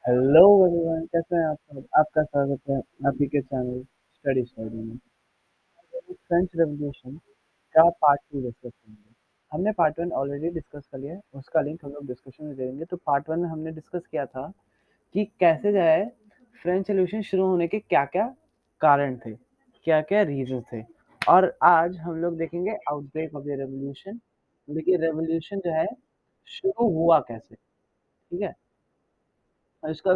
Hello everyone, कैसे हैं आप सब? आपका स्वागत है आप ही के चैनल स्टडी स्टडी में। फ्रेंच रेवोल्यूशन का पार्ट 2 डिस्कस करेंगे। हमने पार्ट 1 ऑलरेडी डिस्कस कर लिया है, उसका लिंक हम लोग डिस्कशन में दे देंगे। तो पार्ट 1 में हमने डिस्कस किया था कि कैसे जो है फ्रेंच रेवोल्यूशन शुरू होने के क्या-क्या कारण थे, क्या-क्या रीज़न थे। और आज हम लोग देखेंगे आउटब्रेक ऑफ द रेवोल्यूशन। देखिए रेवोल्यूशन जो है शुरू हुआ कैसे, ठीक है? इसका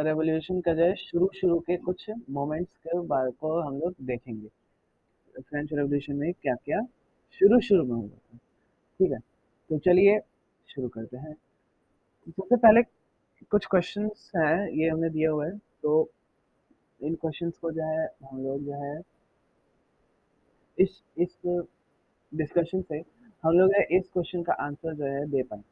रेवोल्यूशन का जो है शुरू के कुछ मोमेंट्स के बारे को हम लोग देखेंगे। फ्रेंच रेवोल्यूशन में क्या-क्या शुरू में हुआ था, ठीक है? तो चलिए शुरू करते हैं। सबसे पहले कुछ क्वेश्चंस हैं, ये हमने दिया हुआ है, तो इन क्वेश्चंस को जो है हम लोग जो है इस डिस्कशन से हम लोग है इस क्वेश्चन का आंसर जो है दे पाएँ।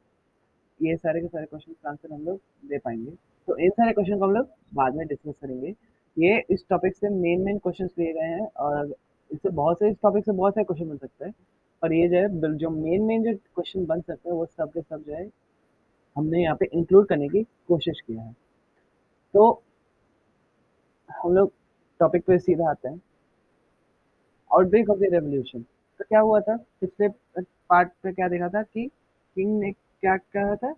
ये सारे के सारे क्वेश्चन का आंसर हम लोग दे पाएँगे। तो इन सारे क्वेश्चन को हम लोग बाद में डिस्कस करेंगे। ये इस टॉपिक से मेन क्वेश्चंस लिए गए हैं और इससे बहुत से इस टॉपिक से बहुत सारे क्वेश्चन बन सकते हैं। और ये जो है जो मेन जो क्वेश्चन बन सकते हैं वो सब के सब जो है हमने यहाँ पे इंक्लूड करने की कोशिश किया है। तो हम लोग टॉपिक पे सीधा आते हैं। Outbreak of the revolution. तो क्या हुआ था? पिछले पार्ट पे क्या देखा था कि किंग ने क्या कहा था?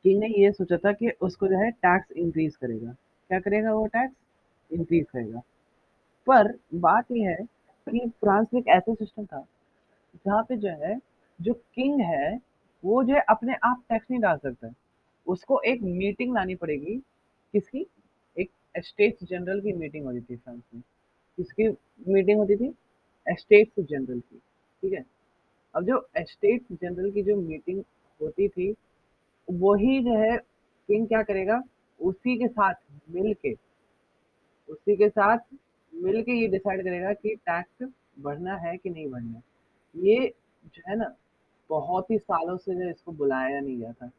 किंग ने ये सोचा था कि उसको जो है टैक्स इंक्रीज करेगा। क्या करेगा वो? टैक्स इंक्रीज करेगा। पर बात ये है कि फ्रांस में एक ऐसा सिस्टम था जहाँ पे जो है जो किंग है वो जो है अपने आप टैक्स नहीं डाल सकता है। उसको एक मीटिंग लानी पड़ेगी। किसकी? एक स्टेट्स जनरल की मीटिंग होती थी फ्रांस में। किसकी मीटिंग होती थी? स्टेट्स जनरल की। ठीक है। अब जो स्टेट्स जनरल की जो मीटिंग होती थी वही जो है किंग क्या करेगा? उसी के साथ मिलके उसी के साथ मिलके ये डिसाइड करेगा कि टैक्स बढ़ना है कि नहीं बढ़ना है। ये जो है ना बहुत ही सालों से जो इसको बुलाया नहीं गया था।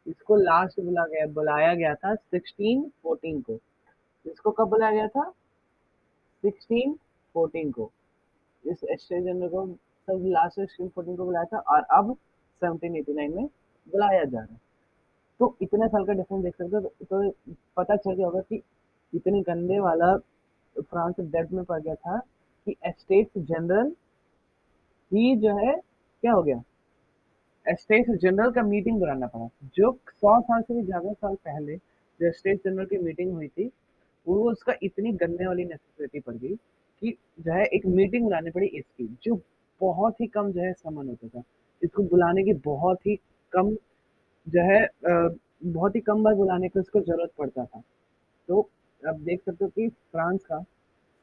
इसको लास्ट बुलाया गया था 1614 को। इसको कब बुलाया गया था? 1614 को। इस एक्सचेंज जनरल को सब लास्ट 1614 को बुलाया था और अब 1789 में बुलाया जा रहा है। तो इतने साल का डिफरेंस देख सकते हो तो पता चल गया होगा कि इतने गंदे वाला फ्रांस डेट में पड़ गया था कि स्टेट्स जनरल ही जो है क्या हो गया? स्टेट्स जनरल का मीटिंग बुलाना पड़ा। जो 100 साल से भी ज्यादा साल पहले जो स्टेट्स जनरल की मीटिंग हुई थी वो उसका इतनी गंदे वाली नेसेसिटी पड़ गई कि जो है एक मीटिंग बुलानी पड़ी इसकी, जो बहुत ही कम जो है समन होता था। इसको बुलाने की कम जो है बहुत ही कम बार बुलाने की उसको जरूरत पड़ता था। तो आप देख सकते हो कि फ्रांस का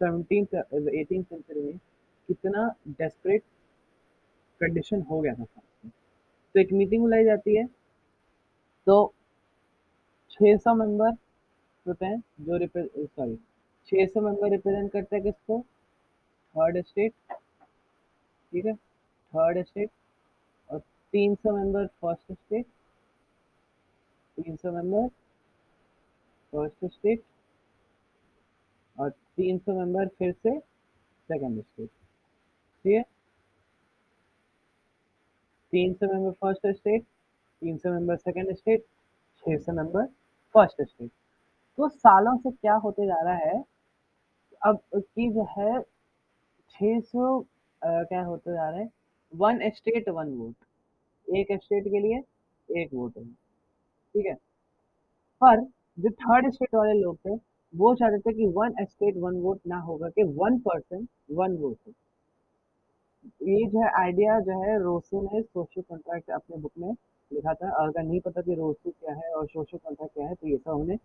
17th 18th सेंचुरी में कितना डेस्परेट कंडीशन हो गया था फ्रांस में। तो एक मीटिंग बुलाई जाती है। तो 600 मेंबर होते हैं जो सॉरी 600 मेंबर रिप्रेजेंट करते हैं किसको? Third state. ठीक है, थर्ड स्टेट। और 300 member first state. 300 member first state और 300 मेंबर फिर से सेकंड स्टेट। ठीक है, 300 member first state, 300 member second state, 600 member first state. तो सालों से क्या होते जा रहा है अब की जो है 600 क्या होते जा रहा है? One state one vote. एक स्टेट के लिए एक वोट है। ठीक है। पर जो थर्ड स्टेट वाले लोग थे वो चाहते थे कि वन स्टेट वन वोट ना होगा कि वन पर्सन वन वोट। ये जो है आइडिया जो है रोसो ने सोशल कॉन्ट्रैक्ट अपने बुक में लिखा था। और अगर नहीं पता कि रोसो क्या है और सोशल कॉन्ट्रैक्ट क्या है तो ये सब हमने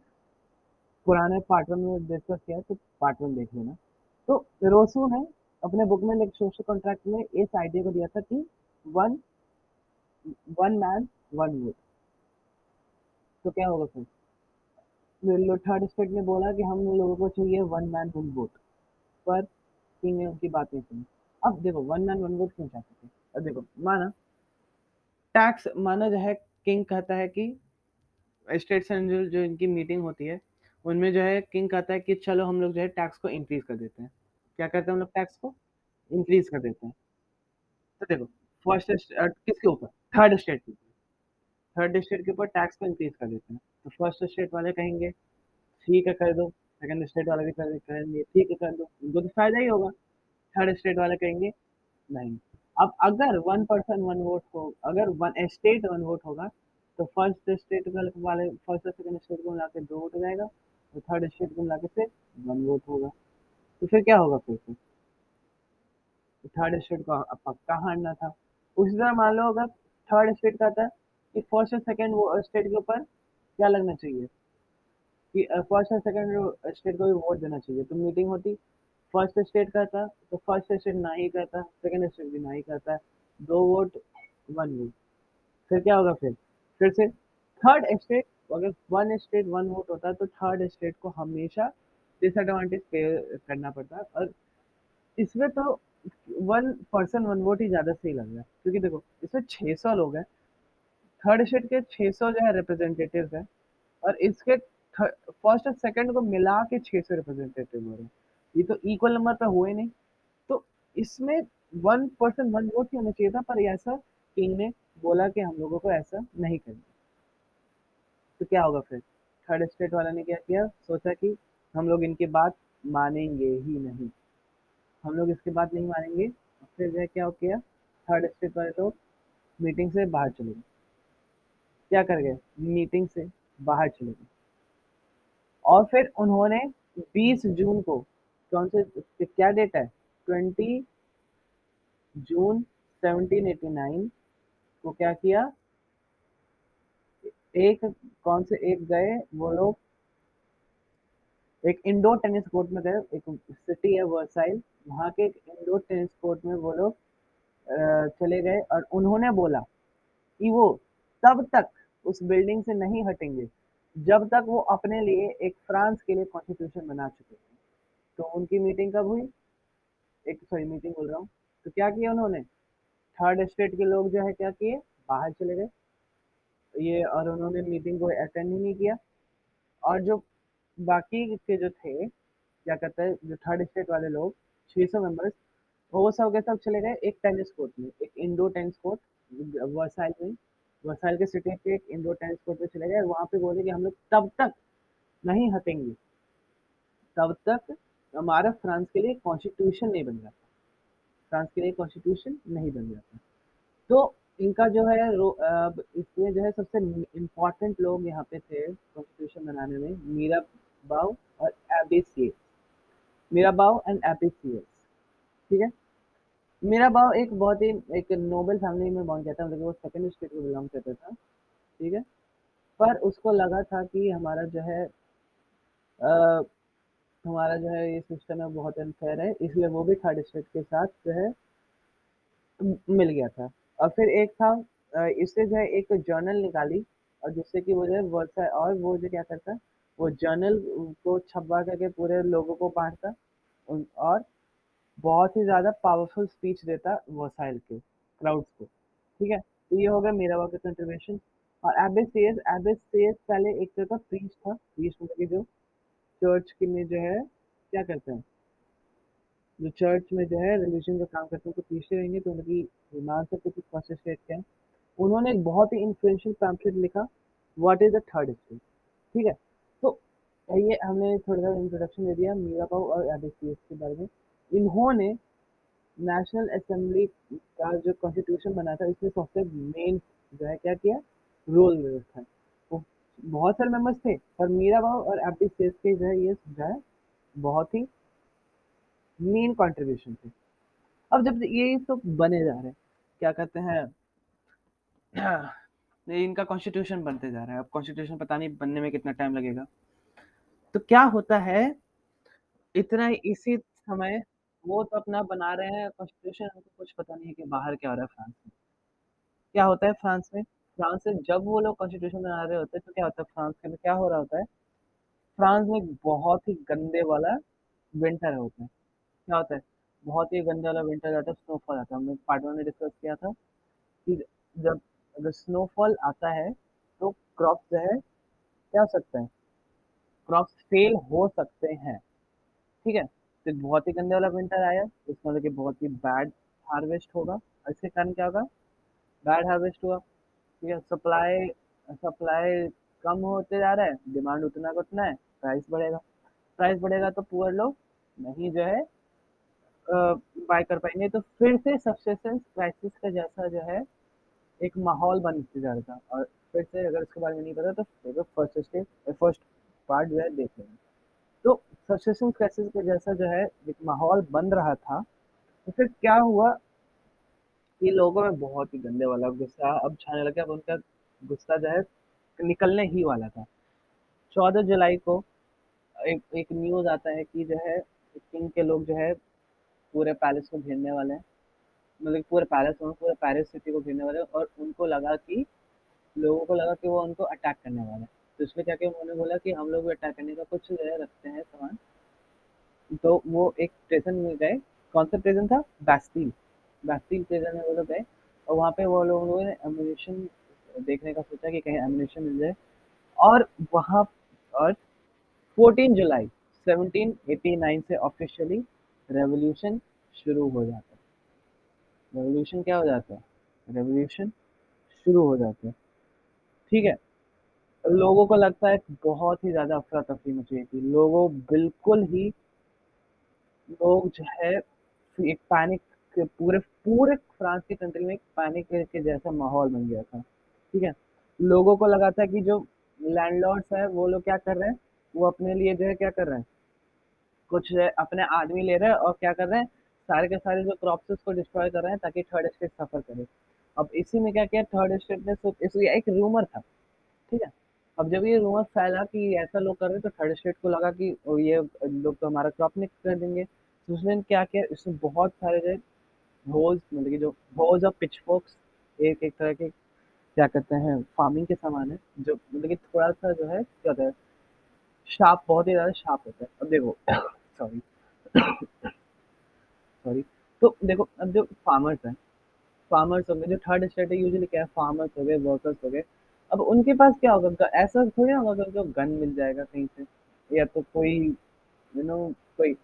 पुराने पार्ट वन में डिस्कस किया है, तो पार्ट वन देख लेना। तो रोसो ने अपने बुक में सोशल कॉन्ट्रैक्ट में इस आइडिया को दिया था कि one one man one vote. तो क्या होगा फिर? थर्ड स्टेट ने बोला कि हम लोगों को चाहिए वन मैन वन वोट। पर किंग ने उनकी बात नहीं सुनी। अब देखो वन मैन वन वोट क्यों चाहते थे? अब देखो माना टैक्स माना जो है किंग कहता है कि स्टेट्स एंड जो इनकी मीटिंग होती है उनमें जो है किंग कहता है कि चलो हम लोग जो है टैक्स को इंक्रीज कर देते हैं। क्या करते हैं हम लोग? टैक्स को इंक्रीज कर देते हैं। तो देखो फर्स्ट किसके ऊपर? थर्ड स्टेट के ऊपर। थर्ड स्टेट के ऊपर टैक्स को इंक्रीज कर देते हैं। तो फर्स्ट स्टेट वाले कहेंगे ठीक है कर दो, सेकंड स्टेट वाले भी कहेंगे ठीक है कर दो, उनको तो फायदा ही होगा। थर्ड स्टेट वाले कहेंगे नहीं। अब अगर वन पर्सन वन वोट हो, अगर वन स्टेट वन वोट होगा, तो फर्स्ट स्टेट वाले फर्स्ट और सेकंड स्टेट को मिला के 2 वोट हो जाएगा, और थर्ड स्टेट को मिला के फिर 1 वोट होगा। तो फिर क्या होगा फिर से? थर्ड स्टेट को पक्का हारना था। उसी तरह मान लो अगर थर्ड स्टेट का था कि फर्स्ट और सेकंड स्टेट के ऊपर क्या लगना चाहिए कि फर्स्ट और सेकंड स्टेट को भी वोट देना चाहिए, तो मीटिंग होती। फर्स्ट स्टेट का था तो फर्स्ट स्टेट ना ही करता, सेकंड स्टेट भी ना ही करता है, 2 वोट 1 वोट। फिर क्या होगा फिर से थर्ड स्टेट, अगर वन स्टेट वन वोट होता है तो थर्ड स्टेट को हमेशा डिसएडवांटेज पे करना पड़ता है। और इसमें तो वन पर्सन वन वोट ही ज्यादा सही लग रहा है, क्योंकि देखो इसमें 600 लोग हैं, थर्ड स्टेट के 600 जो है रिप्रेजेंटेटिव है, और इसके फर्स्ट और सेकंड को मिला के 600 रिप्रेजेंटेटिव हो रहे हैं। ये तो इक्वल नंबर पे हुए नहीं। तो इसमें वन पर्सन वन वोट ही होना चाहिए था, पर ऐसा किंग ने बोला कि हम लोगों को ऐसा नहीं करना। तो क्या होगा फिर? थर्ड स्टेट वाला ने क्या किया, सोचा कि हम लोग इनकी बात मानेंगे ही नहीं, हम लोग इसकी बात नहीं मानेंगे। फिर जो है क्या हो किया, थर्ड स्टेट वाले लोग मीटिंग से बाहर चले गए। क्या कर गए? मीटिंग से बाहर चले गए। और फिर उन्होंने 20 जून को, कौन से क्या डेट है, 20 जून 1789 को क्या किया, एक कौन से एक गए वो लोग, एक इंडोर टेनिस कोर्ट में गए, एक सिटी है वर्साइल, वहां के एक इंडोर टेनिस कोर्ट में वो लोग चले गए, और उन्होंने बोला कि वो तब तक उस बिल्डिंग से नहीं हटेंगे जब तक वो अपने लिए एक फ्रांस के लिए कॉन्स्टिट्यूशन बना चुके थे। तो उनकी मीटिंग कब हुई, एक सॉरी मीटिंग बोल रहा हूँ, तो क्या किया उन्होंने, थर्ड स्टेट के लोग जो है क्या किए, बाहर चले गए ये, और उन्होंने मीटिंग को अटेंड ही नहीं किया। और जो बाकी के जो थे, क्या कहते हैं, जो थर्ड स्टेट वाले लोग 600 मेंबर्स, वो सब के सब चले गए एक टेनिस कोर्ट में, एक इंडोर टेनिस कोर्ट वर्साइल में, वर्साइल के सिटी के एक इंडोर टेनिस कोर्ट में चले गए, वहां पे बोले कि हम लोग तब तक नहीं हटेंगे तब तक हमारा फ्रांस के लिए कॉन्स्टिट्यूशन नहीं बन जाता, फ्रांस के लिए कॉन्स्टिट्यूशन नहीं बन जाता। तो इनका जो है इसमें जो है सबसे इम्पोर्टेंट लोग यहाँ पे थे कॉन्स्टिट्यूशन बनाने में, मीरा बाव और एबीसीएस, मीरा बाव एंड एबीसीएस। ठीक है। मीरा बाव एक बहुत ही एक नोबल फैमिली में बिलोंग करता था, मतलब वो सेकंड स्टेट को बिलोंग करता था। ठीक है। पर उसको लगा था कि हमारा जो है अ, हमारा जो है ये सिस्टम है बहुत अनफेयर है, इसलिए वो भी थर्ड स्टेट के साथ जो है मिल गया था। और फिर एक था इससे जो है एक जर्नल निकाली, और जिससे कि वो जो है वर्षा, और वो जो क्या करता, वो जर्नल को छपवा करके पूरे लोगों को बांटता, और बहुत ही ज़्यादा पावरफुल स्पीच देता वर्साइल के क्राउड्स को। ठीक है। तो ये हो गया मीराबा का कंट्रीब्यूशन। और एबेसियस पहले एक तरह का प्रीस्ट था, प्रीस्ट मतलब कि जो चर्च के में जो है क्या करते हैं, जो चर्च में जो है रिलीजन का काम करते हैं तो पीछे रहेंगे, तो उनकी मान सकते कि फर्स्ट स्टेट क्या है। उन्होंने एक बहुत ही इन्फ्लुएंशियल पैम्फलेट लिखा, what is the third state. ठीक है। तो ये हमने थोड़ा सा इंट्रोडक्शन दे दिया मीराबाऊ और एबीसीएस के बारे में। इन्होंने नेशनल असेंबली का जो कॉन्स्टिट्यूशन बना था, इसमें सबसे मेन जो है क्या किया, रोल रखा है। वो बहुत सारे मेंबर्स थे, पर मीराबाऊ और एबीसीएस के जो है ये जो है बहुत ही मेन कंट्रीब्यूशन थे। अब जब ये सब बने जा रहे हैं, क्या कहते हैं, ये इनका कॉन्स्टिट्यूशन बनते जा रहा है, अब कॉन्स्टिट्यूशन पता नहीं बनने में कितना टाइम लगेगा। तो क्या होता है, इतना इसी समय वो तो अपना बना रहे हैं कॉन्स्टिट्यूशन, उनको कुछ पता नहीं है कि बाहर क्या हो रहा है फ्रांस में। क्या होता है फ्रांस में, फ्रांस में जब वो लोग कॉन्स्टिट्यूशन बना रहे होते हैं तो क्या होता है फ्रांस के में क्या हो रहा होता है, फ्रांस में एक बहुत ही गंदे वाला विंटर होता है। क्या होता है, बहुत ही गंदा वाला विंटर आता है, स्नोफॉल आता है, हमने पार्ट वन में डिस्कस किया था कि जब अगर स्नोफॉल आता है तो क्रॉप जो है क्या हो सकता है, क्रॉप्स फेल हो सकते हैं। ठीक है। तो बहुत ही गंदे वाला विंटर आया, इसमें मतलब कि बहुत ही बैड हार्वेस्ट होगा, और इसके कारण क्या होगा, बैड हार्वेस्ट हुआ। ठीक है। सप्लाई सप्लाई कम होते जा रहा है, डिमांड उतना का उतना है, प्राइस बढ़ेगा। प्राइस बढ़ेगा तो पुअर लोग नहीं जो है बाय कर पाएंगे, तो फिर से सब्सिस्टेंस क्राइसिस का जैसा जो है एक माहौल बनते जा रहा था। और फिर से अगर इसके बारे में नहीं पता तो फिर फर्स्ट स्टेज फर्स्ट पार्ट जो है देख लेंगे। तो सब्सिस्टेंस क्राइसिस का जैसा जो है एक माहौल बन रहा था, तो फिर क्या हुआ कि लोगों में बहुत ही गंदे वाला गुस्सा अब छाने लगा। अब उनका गुस्सा जो है निकलने ही वाला था। 14 जुलाई को एक एक न्यूज आता है कि जो है किंग के लोग जो है पूरे पैलेस को घेरने वाले हैं। मतलब पूरे पैलेस में पूरे पेरिस सिटी को घेरने वाले हैं, और उनको लगा कि लोगों को लगा कि वो उनको अटैक करने वाले हैं। तो इसलिए क्या किया, उन्होंने बोला कि हम लोग भी अटैक करने का कुछ जो है रखते हैं सामान। तो वो एक प्रिजन में गए। कौन सा प्रिजन था? बैस्टिल। बैस्टिल प्रिजन में वो लोग गए, और वहाँ पे वो लोगों ने एमुनेशन देखने का सोचा कि कहीं एमुनेशन मिल जाए। और वहाँ और 14 जुलाई 1789 से ऑफिशियली रेवोल्यूशन शुरू हो जाता है। रेवोल्यूशन क्या हो जाता है? रेवोल्यूशन शुरू हो जाता है। ठीक है। लोगों को लगता है कि बहुत ही ज्यादा अफरा तफरी मची हुई थी। लोगों बिल्कुल ही लोग जो है एक पैनिक के पूरे पूरे फ्रांस की कंट्री में एक पैनिक के जैसा माहौल बन गया था। ठीक है। लोगों को लगा था कि जो लैंडलॉर्ड्स है वो लोग क्या कर रहे हैं, वो अपने लिए जो है क्या कर रहे हैं, कुछ अपने आदमी ले रहे हैं और क्या कर रहे हैं, सारे के सारे जो क्रॉप्स को डिस्ट्रॉय कर रहे हैं ताकि थर्ड स्टेट सफर करे। अब इसी में क्या किया थर्ड स्टेट ने, इसलिए एक रूमर था। ठीक है। अब जब ये रूमर फैला कि ऐसा लोग कर रहे हैं, तो थर्ड स्टेट को लगा कि ओ ये लोग तो हमारा क्रॉप नहीं कर देंगे। तो उसने क्या किया, इसमें बहुत सारे जो होज मतलब कि जो होज और पिचफोर्क्स, एक एक तरह के क्या कहते हैं फार्मिंग के सामान है, जो मतलब कि थोड़ा सा जो है क्या होता है, शार्प, बहुत ही ज्यादा शार्प होता है। अब देखो सॉरी सॉरी। तो देखो अब जो फार्मर्स हैं, फार्मर्स हो गए, जो थर्ड स्टेट है यूजुअली क्या है, फार्मर्स हो गए, वर्कर्स हो गए। अब उनके पास क्या होगा, ऐसा थोड़ी ना होगा कि उनको गन मिल जाएगा कहीं से, या तो कोई कोई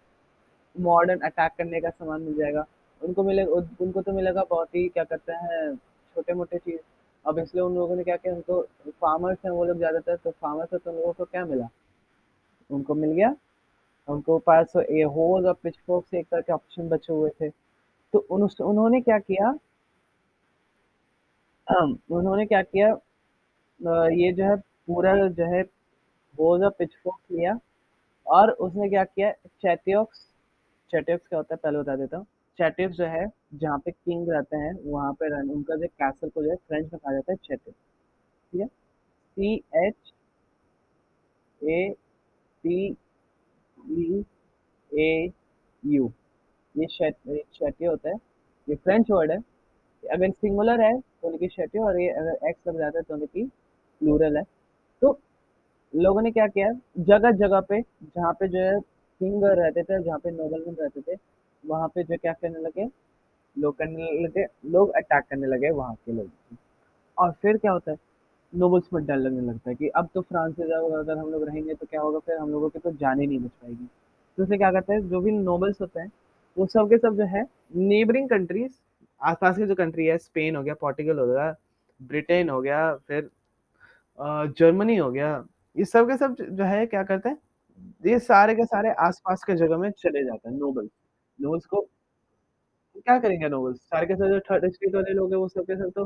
मॉडर्न अटैक करने का सामान मिल जाएगा। उनको मिलेगा, उनको तो मिलेगा बहुत ही क्या कहते हैं छोटे मोटे चीज। अब इसलिए उन लोगों ने क्या किया, उनको फार्मर्स हैं वो लोग ज्यादातर, तो फार्मर्स है तो उन लोगों को क्या मिला, उनको मिल गया, उनको पास ये होज और पिचफोर्क से एक तरह के ऑप्शन बचे हुए थे। तो उन्होंने क्या किया, उन्होंने क्या किया, ये जो है पूरा जो है होज और पिचफोर्क लिया, और उसने क्या किया, चैटियोक्स, चैटियोक्स क्या होता है पहले बता देता हूँ। चैटियोक्स जो है जहाँ पे किंग रहते हैं वहाँ पे उनका जो कैसल को जो है फ्रेंच में कहा जाता है चैटियोक्स। ठीक है। CHATEAU, ये शैटियो होता है। ये फ्रेंच वर्ड है। अगर सिंगुलर है तो लिखिए शैटियो, और ये अगर एक्स लग जाता है तो लिखिए प्लूरल है। तो लोगों ने क्या किया, जगह जगह पे जहाँ पे जो है किंग रहते थे, जहाँ पे नोबलमैन रहते थे, वहाँ पे जो क्या करने लगे, लोग करने लगे, लोग अटैक करने लगे वहाँ के लोग। और फिर क्या होता है, नोबल्स में डर लगने लगता है कि अब तो फ्रांस से जाओ, अगर हम लोग रहेंगे तो क्या होगा, फिर हम लोगों की तो जान ही नहीं बच पाएगी। तो उसे क्या करते हैं, जो भी नोबल्स होते हैं वो सब के सब जो है नेबरिंग कंट्रीज, आसपास की जो कंट्री है, स्पेन हो गया, पोर्टुगल हो गया, ब्रिटेन हो गया, फिर जर्मनी हो गया, ये सब के सब जो है क्या करते हैं, ये सारे के सारे आसपास के जगह में चले जाते हैं नोबल्स। नोबल्स को क्या करेंगे, नोबल्स सारे के सारे जो थर्ड स्टेट वाले लोग हैं वो सब के सब तो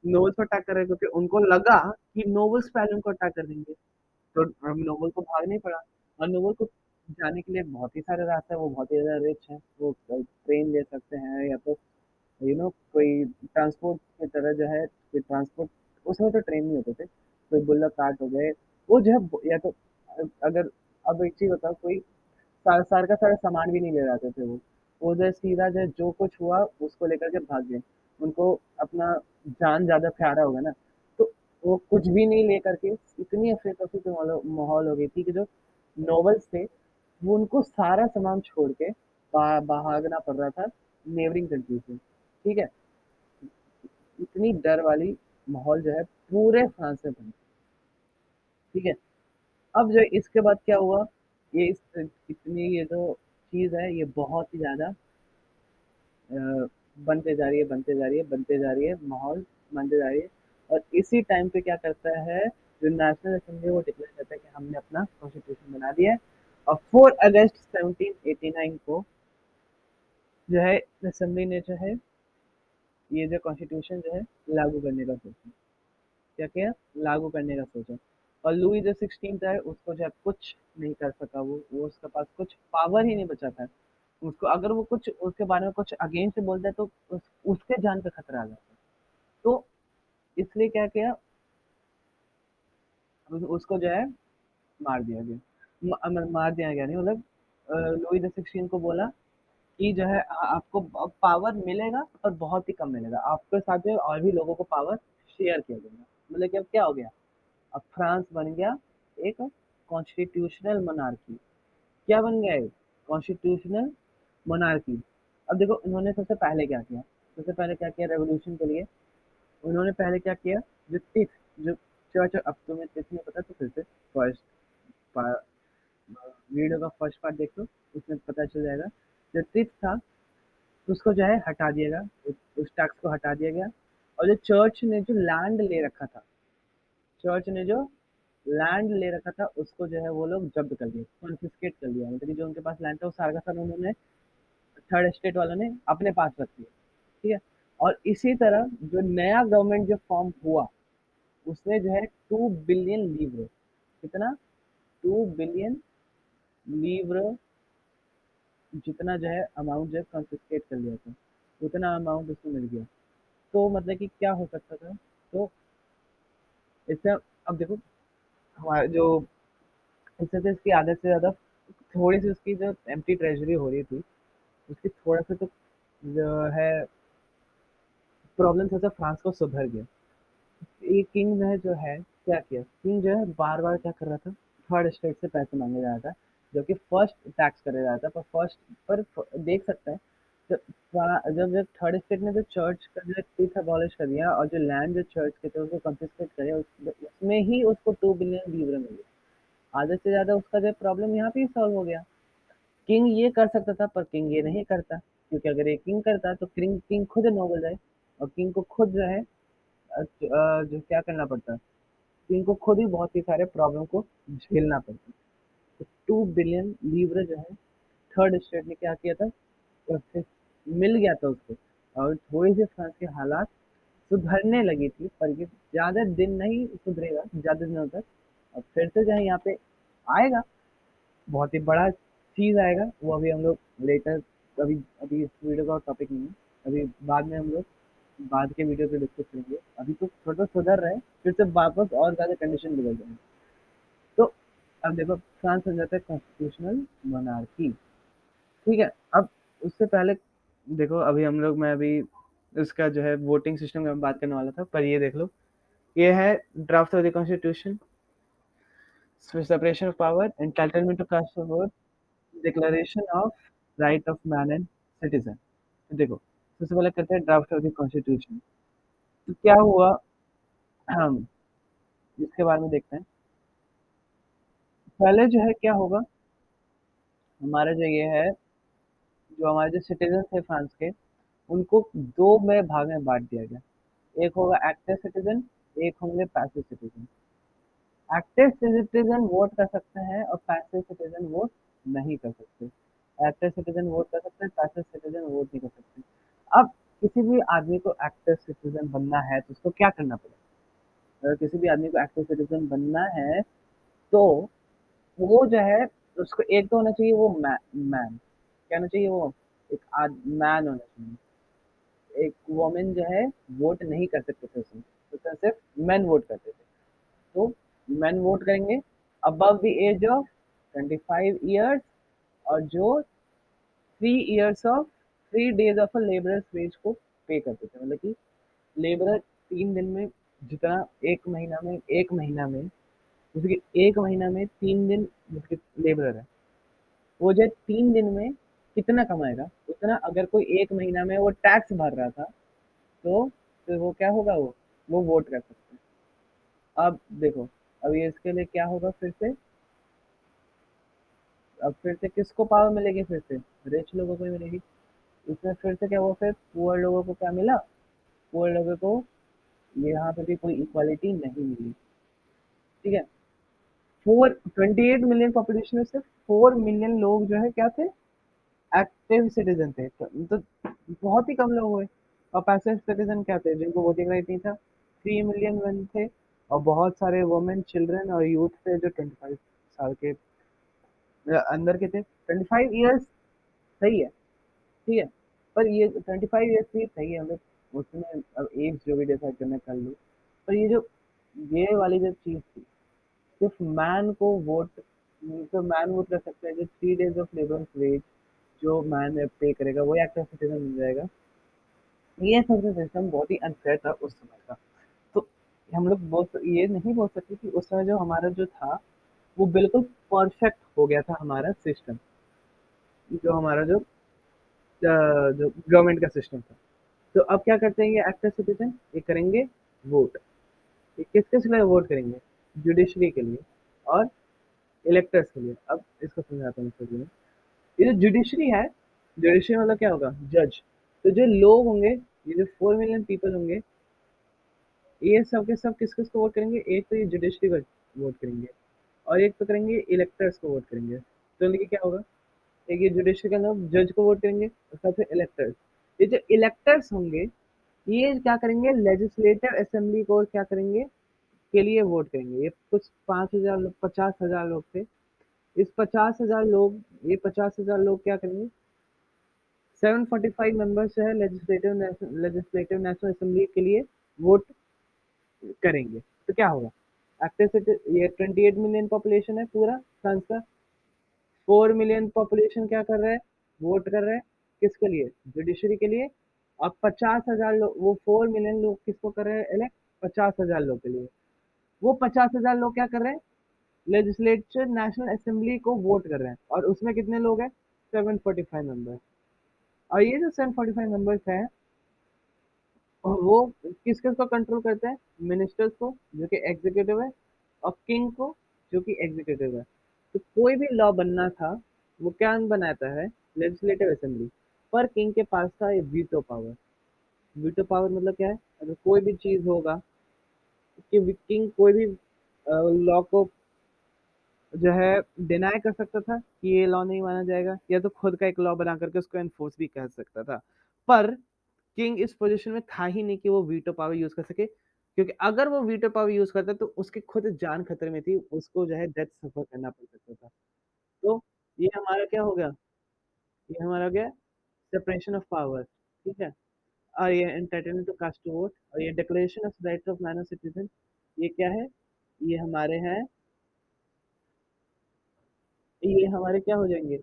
नोबल्स को अटैक कर रहे हैं, क्योंकि उनको लगा कि नोबल्स पहले उनको अटैक कर देंगे। तो हम नोबल को भागना ही पड़ा। और नोबल को जाने के लिए बहुत ही सारे रास्ते हैं, वो बहुत ही ज्यादा रिच है, वो ट्रेन ले सकते हैं, या तो कोई ट्रांसपोर्ट की तरह जो है, कोई ट्रांसपोर्ट, उसमें तो ट्रेन नहीं होते थे, कोई बुल्लक कार्ट हो गए, वो जो है, या तो अगर, अब एक चीज बताओ, कोई सार का सारा सामान भी नहीं ले जाते थे वो जो है सीधा जो है, जो कुछ हुआ उसको लेकर के भाग गए। उनको अपना जान ज्यादा प्यारा होगा ना, तो वो कुछ भी नहीं लेकर के, इतनी अफरा तफरी की माहौल हो गई थी कि जो नॉवेल्स थे वो उनको सारा सामान छोड़ के भागना पड़ रहा था नेबरिंग कंट्री से। ठीक है। इतनी डर वाली माहौल जो है पूरे फ्रांस में बनी। ठीक है। अब जो इसके बाद क्या हुआ, ये इतनी ये जो चीज है ये बहुत ही ज्यादा बनते जा रही है, बनते जा रही है, बनते जा रही है, माहौल बनते जा रही है। और इसी टाइम पे क्या करता है, जो नेशनल असेंबली वो डिक्लेयर करता है कि हमने अपना कॉन्स्टिट्यूशन बना दिया है। और 4 अगस्त 1789 को जो है असेंबली ने जो है ये जो कॉन्स्टिट्यूशन जो है लागू करने का सोचा। क्या किया? लागू करने का सोचा। और लुई जो 16 है उसको जो है कुछ नहीं कर सका, वो उसके पास कुछ पावर ही नहीं बचा था। उसको अगर वो कुछ उसके बारे में कुछ अगेंस्ट बोलता है तो उसके जान पे खतरा आ जाता है। तो इसलिए क्या किया, उसको जो है मार दिया गया। मार दिया गया नहीं, मतलब लुई द 16 को बोला कि जो है आपको पावर मिलेगा और बहुत ही कम मिलेगा, आपके साथ जो है और भी लोगों को पावर शेयर किया जाएगा। मतलब कि अब क्या हो गया, अब फ्रांस बन गया एक कॉन्स्टिट्यूशनल मोनार्की। क्या बन गया है? Constitutional monarchy. अब देखो इन्होंने सबसे पहले क्या किया, सबसे पहले क्या किया रेवोल्यूशन के लिए, उन्होंने पहले क्या किया, जो तिथ, जो चर्च, अब तुम्हें तिथ नहीं पता तो फिर से फर्स्ट वीडियो का फर्स्ट पार्ट देख लो, उसमें पता चल जाएगा। जो तिथ था उसको जो है हटा दिया गया, उस टैक्स को हटा दिया गया। और जो चर्च ने जो लैंड ले रखा था, चर्च ने जो लैंड ले रखा था उसको जो है वो लोग जब्त कर दिया, कॉन्फिस्केट कर दिया। मतलब कि जो उनके पास लैंड था वो सारा का सारा उन्होंने थर्ड स्टेट वालों ने अपने पास रख लिया। ठीक है। और इसी तरह जो नया गवर्नमेंट जो फॉर्म हुआ उसने जो है 2 बिलियन लीवर, कितना, 2 बिलियन लीवर, जितना जो है अमाउंट जो है कॉन्फिस्केट कर लिया था, उतना अमाउंट उसको मिल गया। तो मतलब कि क्या हो सकता था, तो इससे अब देखो हमारे जो इससे तो इसकी आदत से ज़्यादा थोड़ी सी उसकी जो एम्प्टी ट्रेजरी हो रही थी उसकी थोड़ा सा तो जो है प्रॉब्लम थोड़ा सा फ्रांस को सुधर गया। ये किंग ने जो है क्या किया, किंग जो है बार बार क्या कर रहा था, थर्ड स्टेट से पैसे मांगे जा रहा था, जो कि फर्स्ट टैक्स करे जा रहा था, पर फर्स्ट पर देख सकते हैं जब जब जब थर्ड स्टेट ने जो चर्च का जो टैक्स अबॉलिश कर दिया और जो लैंड जो चर्च के थे उसको कॉन्फिस्केट करे, उसमें ही उसको 2 बिलियन लीवर मिल गया। आधे से ज्यादा उसका जो प्रॉब्लम यहाँ पे सॉल्व हो गया। किंग ये कर सकता था पर किंग ये नहीं करता, क्योंकि अगर ये किंग करता तो किंग किंग खुद नोबल जाए, और किंग को खुद जो है जो क्या करना पड़ता है, किंग को खुद ही बहुत ही सारे प्रॉब्लम को झेलना पड़ता है। तो 2 बिलियन लीवर जो है थर्ड स्टेट ने क्या किया था, उससे मिल गया था उसको। और थोड़ी सी फ्रांस के हालात सुधरने लगी थी, पर ये ज्यादा दिन नहीं सुधरेगा, ज्यादा दिनों तक। अब फिर से जो है यहाँ पे आएगा, बहुत ही बड़ा चीज आएगा, वो अभी हम लोग लेटर, अभी अभी इस वीडियो का टॉपिक नहीं है, अभी बाद में हम लोग बाद के वीडियो पे डिस्कस करेंगे। अभी तो थोड़ा सुधर रहे, फिर से वापस और ज्यादा कंडीशन बिगड़ जाए। तो अब देखो फ्रांस बन जाता है कॉन्स्टिट्यूशनल मोनार्की। ठीक है। अब उससे पहले देखो अभी हम लोग, मैं अभी उसका जो है वोटिंग सिस्टम का बात करने वाला था, पर ये देख लो, ये है draft of the constitution, separation of power, entitlement to cast a vote, declaration of right of man and citizen. देखो सबसे पहले करते हैं ड्राफ्ट ऑफ द कॉन्स्टिट्यूशन। तो क्या हुआ, हम इसके बारे में देखते हैं। पहले जो है क्या होगा, हमारा जो ये है, जो हमारे जो सिटीजन थे फ्रांस के, उनको दो में भाग में बांट दिया गया। एक होगा एक्टिव सिटीजन, एक होंगे passive citizen. Active citizen vote कर सकते हैं और पैसिव सिटीजन वोट नहीं कर सकते। एक्टिव सिटीजन वोट कर सकते हैं, पैसिव सिटीजन वोट नहीं कर सकते। अब किसी भी आदमी को एक्टिव सिटीजन बनना है तो उसको क्या करना पड़ेगा, अगर किसी भी आदमी को एक्टिव सिटीजन बनना है तो वो जो है उसको एक तो होना चाहिए वो मैन, क्या होना चाहिए वो, एक मैन होना चाहिए। एक वोमेन जो है वोट नहीं कर सकते थे उसमें, उसमें सिर्फ मैन वोट करते थे। तो मैन वोट करेंगे above the age of 25 years, और जो 3 years of 3 days of a labourer's wage को पे करते थे। मतलब कि लेबरर 3 दिन में जितना, एक महीना में जैसे कि एक महीना में 3 दिन, जैसे कि लेबरर है वो जो 3 दिन में कितना कमाएगा उतना, अगर कोई एक महीना में वो टैक्स भर रहा था तो फिर वो क्या होगा, वो वोट कर सकते हैं। अब देखो, अब ये इसके लिए क्या होगा फिर से, अब फिर से किसको पावर मिलेगी, फिर से रिच लोगों को ही मिलेगी। इसमें फिर से क्या हुआ, फिर पुअर लोगों को क्या मिला, पुअर लोगों को ये यहाँ पे भी कोई इक्वालिटी नहीं मिली। ठीक है, 28 मिलियन पॉपुलेशन में से 4 मिलियन लोग जो है क्या थे, एक्टिव सिटीजन थे। तो बहुत ही कम लोग हुए। और पैसिव सिटीजन क्या थे, जिनको वोटिंग राइट नहीं था, 3 मिलियन वन थे। और बहुत सारे वुमेन, चिल्ड्रन और यूथ थे जो 25 साल के अंदर के थे। 25 ईयर्स सही है, ठीक है। पर ये 25 ईयर्स भी सही है, मतलब उसमें अब एज जो भी डिसाइड करना कर लो। पर ये वाली जो चीज थी, सिर्फ मैन को वोट, तो मैन वोट कर सकता है, जो 3 डेज ऑफ लेबर वेज जो मैन पे करेगा वो एक्टिव सिटीजन बन जाएगा। ये सब सिस्टम बहुत ही अनफेयर था उस समय का। तो हम लोग ये नहीं बोल सकते कि उस समय जो हमारा जो था वो बिल्कुल परफेक्ट हो गया था हमारा सिस्टम, जो हमारा जो गवर्नमेंट का सिस्टम था। तो अब क्या करते हैं ये एक्टिव सिटीजन, ये करेंगे वोट। ये किस किस लिए वोट करेंगे, जुडिशरी के लिए और इलेक्टर्स के लिए। अब इसको समझाता हूँ मैं। ये जो जुडिशरी है, जुडिशरी मतलब क्या होगा, जज। तो जो लोग होंगे, ये जो 4 मिलियन पीपल होंगे, ये सब के सब किस किस को वोट करेंगे, एक तो ये जुडिशरी को वोट करेंगे और एक तो करेंगे इलेक्टर्स को वोट करेंगे। तो देखिए क्या होगा, एक ये जुडिशरी के अंदर जज को वोट करेंगे और साथ में इलेक्टर्स। ये जो इलेक्टर्स होंगे, ये क्या करेंगे, लेजिस्लेटिव असेंबली को क्या करेंगे, के लिए वोट करेंगे। ये कुछ 5,000 लोग, 50,000 लोग थे। इस 50,000 लोग क्या करेंगे, 745 मेंबर्स जो है लेजिस्लेटिव नेशनल असेंबली के लिए वोट करेंगे। तो क्या होगा, एक्टिव सिटी, ये 28 मिलियन पॉपुलेशन है पूरा फ्रांस का। 4 मिलियन पॉपुलेशन क्या कर रहा है, वोट कर रहा है किसके लिए, जुडिशरी के लिए। और 50,000 लोग, वो 4 मिलियन लोग किसको कर रहे हैं इलेक्ट, 50,000 लोग के लिए। वो 50,000 लोग क्या कर रहे हैं, लेजिस्लेचर नेशनल असेंबली को वोट कर रहे हैं। और उसमें कितने लोग हैं, 745 मेंबर। और ये जो 745 मेंबर्स हैं, और वो किस किस को कंट्रोल करते हैं, मिनिस्टर्स को जो कि एग्जीक्यूटिव है, और किंग को जो कि एग्जीक्यूटिव है। तो कोई भी लॉ बनना था, वो क्या बनाता है, लेजिस्लेटिव असेंबली। पर किंग के पास था ये वीटो पावर। वीटो पावर मतलब क्या है, अगर कोई भी चीज होगा कि किंग कोई भी लॉ को जो है डिनाई कर सकता था कि ये लॉ नहीं माना जाएगा, या तो खुद का एक लॉ बना करके उसको एनफोर्स भी कर सकता था। पर किंग इस पोजीशन में था ही नहीं कि वो वीटो पावर यूज कर सके, क्योंकि अगर वो वीटो पावर यूज करता तो उसकी खुद जान खतरे में थी, उसको जो है डेथ सफर करना पड़ सकता था। तो ये हमारा क्या हो गया, ये हमारा हो गया सेपरेशन ऑफ पावर। ठीक है, और ये entitlement to cast to vote, और ये declaration of rights of man और सिटीजन, ये क्या है, ये हमारे हैं, ये हमारे क्या हो जाएंगे,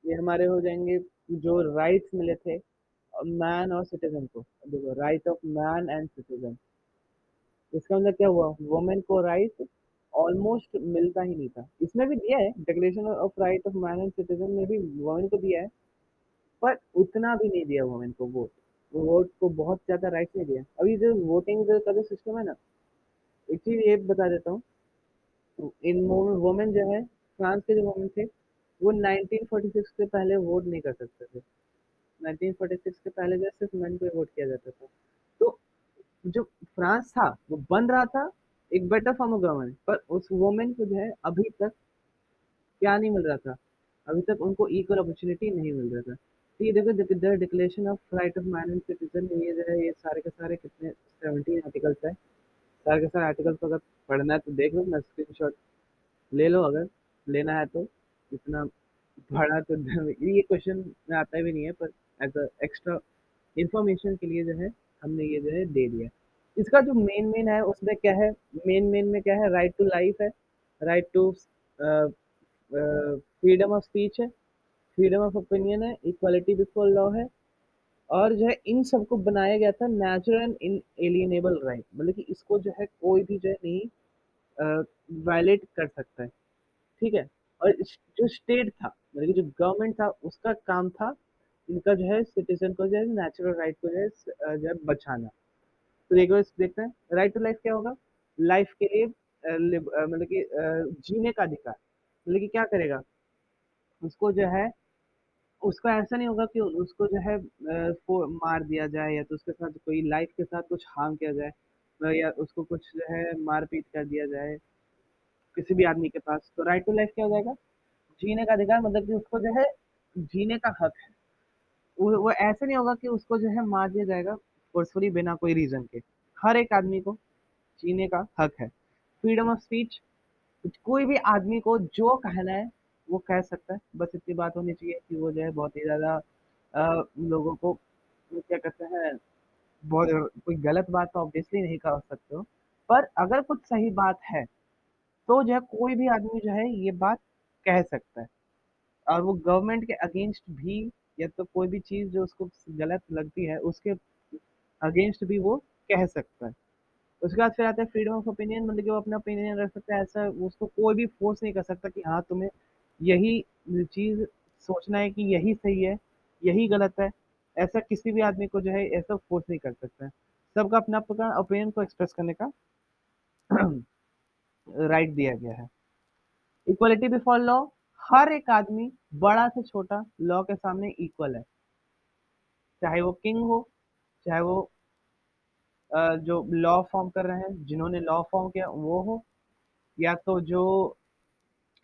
ये हमारे हो जाएंगे जो राइट्स मिले थे मैन और सिटीजन को। देखो, right of man and citizen, इसका मतलब क्या हुआ, वुमेन को राइट ऑलमोस्ट मिलता ही नहीं था। इसमें भी दिया है, declaration of right of man and citizen में भी वुमेन को दिया है, पर उतना भी नहीं दिया वुमेन को वोट। वोट को बहुत ज्यादा राइट नहीं दिया। अभी जो वोटिंग का जो सिस्टम है ना, एक चीज ये बता देता हूँ, इन वुमेन जो है, फ्रांस के जो वुमेन थे, वो 1946 से पहले वोट नहीं कर सकते थे। 1946 के पहले जो सिर्फ मेन को वोट किया जाता था। तो जो फ्रांस था वो बन रहा था एक बेटर फॉर्म ऑफ गवर्नमेंट, पर उस वुमेन को जो है अभी तक क्या नहीं मिल रहा था, अभी तक उनको इक्वल अपॉर्चुनिटी नहीं मिल रहा था। तो ये देखो, the declaration of right of man and citizen, ये जो है ये सारे के सारे कितने 17 आर्टिकल्स है। सारे के सारे आर्टिकल्स को अगर पढ़ना है तो देख लो, मैं स्क्रीनशॉट ले लो अगर लेना है तो। इतना पढ़ा तो ये क्वेश्चन में आता भी नहीं है, पर एज अ एक्स्ट्रा इंफॉर्मेशन के लिए जो है हमने ये जो है दे दिया। इसका जो मेन मेन है उसमें क्या है, मेन मेन में क्या है, राइट टू लाइफ है, right to freedom of speech है, फ्रीडम ऑफ ओपिनियन है, इक्वालिटी बिफोर लॉ है। और जो है इन सबको बनाया गया था नेचुरल एंड इनएलिएनेबल राइट, मतलब कि इसको जो है कोई भी जो है नहीं वायलेट कर सकता है। ठीक है। और जो स्टेट था, मतलब कि जो गवर्नमेंट था, उसका काम था इनका जो है सिटीजन को जो है नेचुरल राइट को जो है जो है बचाना। तो देखो, इस देखते हैं राइट टू लाइफ क्या होगा, लाइफ के लिए मतलब कि जीने का अधिकार। मतलब कि क्या करेगा, उसको जो है, उसका ऐसा नहीं होगा कि उसको जो है मार दिया जाए, या तो उसके साथ कोई लाइफ के साथ कुछ हार्म किया जाए। या उसको कुछ जो है मार-पीट कर दिया जाए, किसी भी आदमी के पास, तो राइट टू लाइफ क्या हो जाएगा? जीने का अधिकार, मतलब कि उसको जो है जीने का हक है। वो ऐसे नहीं होगा कि उसको जो है मार दिया जाएगा फ़ोर्सफुली बिना कोई रीज़न के। हर एक आदमी को जीने का हक है। फ्रीडम ऑफ स्पीच, कोई भी आदमी को जो कहना है वो कह सकता है। बस इतनी बात होनी चाहिए कि वो जो है बहुत ही ज़्यादा लोगों को वो क्या कहते हैं, बहुत कोई गलत बात तो ऑब्वियसली नहीं कह सकते हो, पर अगर कुछ सही बात है तो जो है कोई भी आदमी जो है ये बात कह सकता है। और वो गवर्नमेंट के अगेंस्ट भी, या तो कोई भी चीज़ जो उसको गलत लगती है उसके अगेंस्ट भी वो कह सकता है। उसके बाद फिर आता है फ्रीडम ऑफ ओपिनियन, मतलब कि वो अपना ओपिनियन रख सकता है, ऐसा उसको कोई भी फोर्स नहीं कर सकता कि हाँ तुम्हें यही चीज़ सोचना है कि यही सही है, यही गलत है। ऐसा किसी भी आदमी को जो है ऐसा फोर्स नहीं कर सकता है। सबका अपना अपना ओपिनियन को एक्सप्रेस करने का राइट दिया गया है। इक्वलिटी बिफोर लॉ, हर एक आदमी बड़ा से छोटा लॉ के सामने इक्वल है, चाहे वो किंग हो, चाहे वो जो लॉ फॉर्म कर रहे हैं, जिन्होंने लॉ फॉर्म किया वो हो, या तो जो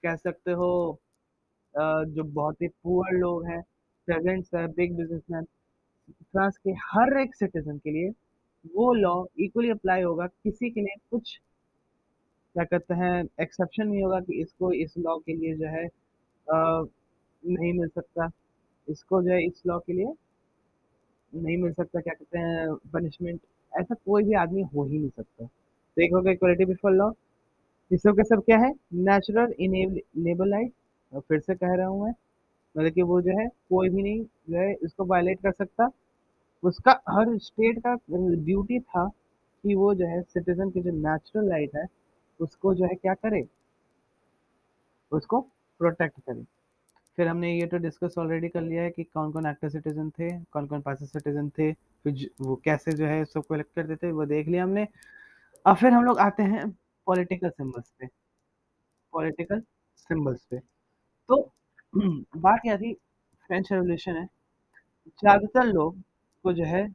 कह सकते हो जो बहुत ही पुअर लोग हैं, पेजेंट्स है, बिग बिजनेसमैन, फ्रांस के हर एक सिटीजन के लिए वो लॉ इक्वली अप्लाई होगा। किसी के लिए कुछ क्या कहते हैं एक्सेप्शन नहीं होगा कि इसको इस लॉ के लिए जो है नहीं मिल सकता, इसको जो है इस लॉ के लिए नहीं मिल सकता, क्या कहते हैं पनिशमेंट। ऐसा कोई भी आदमी हो ही नहीं सकता। तो एक हो गया इक्वलिटी बिफोर लॉ। तीसरों के सब क्या है? नेचुरल इनेबल राइट, फिर से कह रहा हूँ मैं, मतलब कि वो जो है कोई भी नहीं जो है इसको वायलेट कर सकता। उसका हर स्टेट का ड्यूटी था कि वो जो है सिटीजन की जो नेचुरल राइट है उसको जो है क्या करे, उसको प्रोटेक्ट करे। फिर हमने ये तो डिस्कस ऑलरेडी कर लिया है कि कौन कौन एक्टिव सिटीजन थे, कौन कौन पैसिव सिटीजन थे, फिर वो कैसे जो है सबको इलेक्ट करते थे वो देख लिया हमने। अब फिर हम लोग आते हैं पॉलिटिकल सिंबल्स पे। पॉलिटिकल सिंबल्स पे तो बात क्या थी, फ्रेंच रेवोल्यूशन है। ज़्यादातर लोग को जो है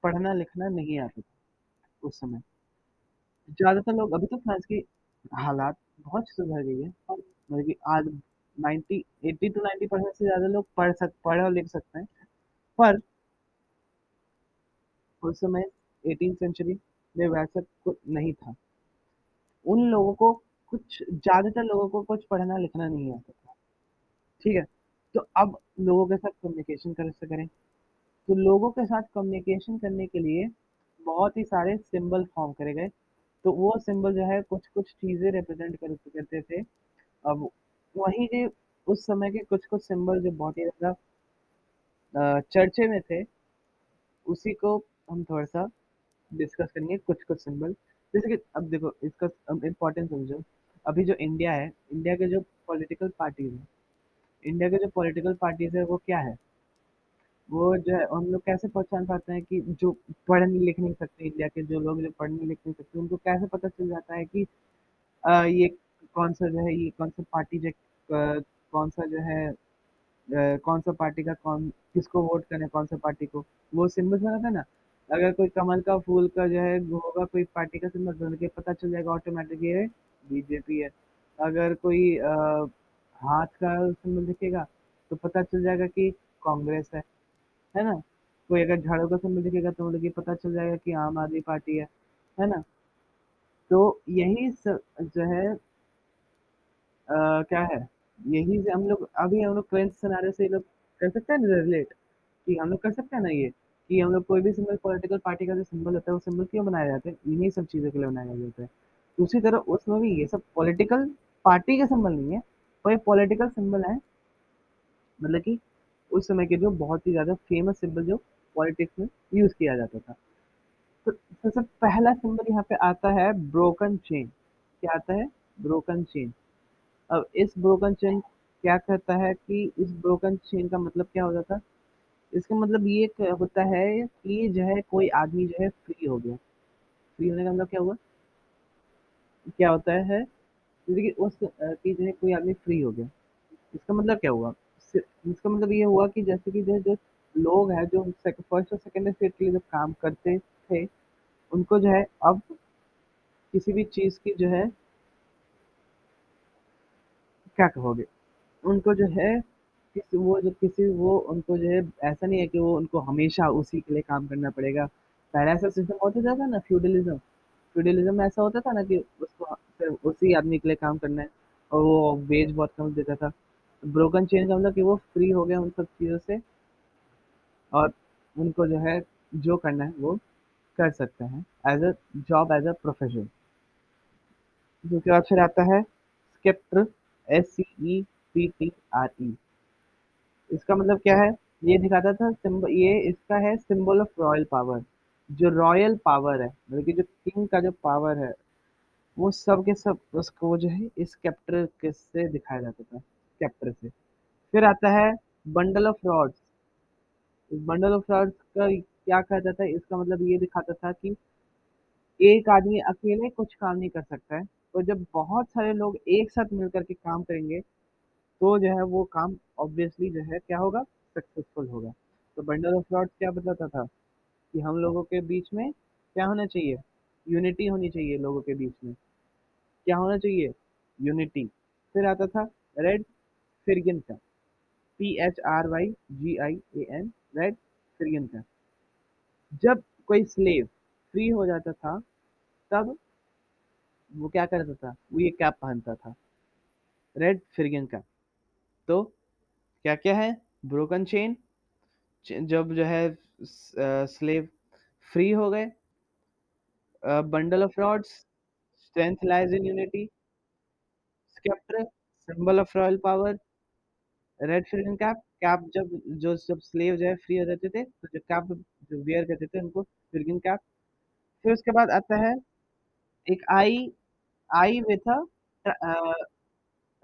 पढ़ना लिखना नहीं आता था उस समय। ज़्यादातर लोग, अभी तो फ्रांस की हालात बहुत सुधर गई है, और मतलब कि आज 90 80 टू 90% से ज़्यादा लोग पढ़ और लिख सकते हैं। पर उस समय 18th सेंचुरी में वैसा कुछ नहीं था। उन लोगों को कुछ ज़्यादातर लोगों को कुछ पढ़ना लिखना नहीं आता था। ठीक है? तो अब लोगों के साथ कम्युनिकेशन कैसे करें? तो लोगों के साथ कम्युनिकेशन करने के लिए बहुत ही सारे सिंबल फॉर्म करे गए। तो वो सिंबल जो है कुछ-कुछ चीज़ें रिप्रेजेंट करते थे। अब वहीं के उस समय के कुछ-कुछ सिंबल जो बहुत ही ज़्यादा चर्चे में थे, उसी को हम थोड़ा-सा डिस्कस करेंगे, कुछ-कुछ सिंबल। जैसे कि अब देखो इसका अब इम्पोर्टेंस समझो। अभी जो इंडिया है, इंडिया के जो पॉलिटिकल पार्टीज़ हैं, इंडिया के जो पॉलिटिकल पार्टीज़ है वो क्या है? वो जो है हम लोग कैसे पहचान पाते हैं कि जो पढ़ लिख नहीं सकते, इंडिया के जो लोग जो पढ़ लिख नहीं सकते उनको कैसे पता चल जाता है कि ये कौन सा जो है ये कौन सा पार्टी जो कौन सा जो है कौन सा पार्टी का कौन किसको वोट करें, कौन सा पार्टी को, वो सिंबल से आता है ना। अगर कोई कमल का फूल का जो है वो होगा कोई पार्टी का सिंबल तो उनके पता चल जाएगा ऑटोमेटिक ये बीजेपी है। अगर कोई हाथ का सिंबल दिखेगा तो पता चल जाएगा कि कांग्रेस है ना? कोई अगर झाड़ू का सिंबल दिखेगा तो मतलब ये पता चल जाएगा कि आम आदमी पार्टी है ना? तो यही जो है क्या है, यही से हम लोग अभी हम लोग करंट सिनेरियो से ये लोग कर सकते हैं ना रिलेट, कि हम लोग कर सकते हैं ना ये, कि हम लोग कोई भी सिंबल पॉलिटिकल पार्टी का जो सिंबल होता है वो सिंबल क्यों बनाए जाते हैं, इन्हीं सब चीज़ों के लिए बनाया जाता है। उसी तरह उसमें भी ये सब पॉलिटिकल पार्टी के सिंबल नहीं है, पर ये पॉलिटिकल सिंबल है, मतलब कि उस समय के जो बहुत ही ज़्यादा फेमस सिंबल जो पॉलिटिक्स में यूज़ किया जाता था। तो सबसे पहला सिंबल यहाँ पे आता है ब्रोकन चेन। क्या आता है? Broken chain. अब इस ब्रोकन चेन क्या कहता है कि इस ब्रोकन चेन का मतलब क्या हो जाता? इसका मतलब ये होता है कि जो है कोई आदमी जो है फ्री हो गया। फ्री होने का मतलब क्या हुआ? क्या होता है जैसे कि कि जो है कोई आदमी फ्री हो गया। इसका मतलब क्या हुआ? इसका मतलब ये हुआ कि जैसे कि जो जो लोग हैं जो फर्स्ट और सेकंड स्टेट के लिए जो काम करते थे उनको जो है अब किसी भी चीज की जो है क्या कहोगे, उनको जो है किसी वो उनको जो है ऐसा नहीं है कि वो उनको हमेशा उसी के लिए काम करना पड़ेगा। पहले ऐसा सिस्टम होता था ना, फ्यूडलिज्म। फ्यूडलिज्म में ऐसा होता था ना कि उसको सिर्फ उसी आदमी के लिए काम करना है, और वो वेज बहुत कम देता था। ब्रोकन चेन का मतलब कि वो फ्री हो गया उन सब चीज़ों से, और उनको जो है जो करना है वो कर सकते हैं as a job, as a profession. उसके बाद फिर आता है स्केप्टर, SCEPTRE। इसका मतलब क्या है, ये दिखाता था ये इसका है सिंबल ऑफ रॉयल पावर। जो रॉयल पावर है, मतलब कि जो किंग का जो पावर है, वो सब के सब उसको जो है इस कैप्टर के से दिखाया जाता था, कैप्टर से। फिर आता है बंडल ऑफ रॉड्स। इस बंडल ऑफ रॉड्स का क्या कहता था, इसका मतलब ये दिखाता था कि एक आदमी अकेले कुछ काम नहीं कर सकता है, तो जब बहुत सारे लोग एक साथ मिलकर के काम करेंगे तो जो है वो काम ऑब्वियसली जो है क्या होगा, सक्सेसफुल होगा। तो बंडल ऑफ रॉड्स क्या बताता था कि हम लोगों के बीच में क्या होना चाहिए, यूनिटी होनी चाहिए लोगों के बीच में। क्या होना चाहिए, यूनिटी। फिर आता था रेड फिरगिन का, PHRYGIAN, रेड फिरगिन का। जब कोई स्लेव फ्री हो जाता था, तब वो क्या करता था, वो ये कैप पहनता था, रेड फिरगिन का। तो क्या क्या है, ब्रोकन चेन, जब जो है स्लेव फ्री हो गए, bundle of rods, strength lies in unity, sceptre, symbol of royal power, red Phrygian cap. Cap जब स्लेव जो है फ्री हो जाते थे, तो जो कैप जो वियर करते थे उनको फिरगन कैप। फिर उसके बाद आता है एक eye, eye with a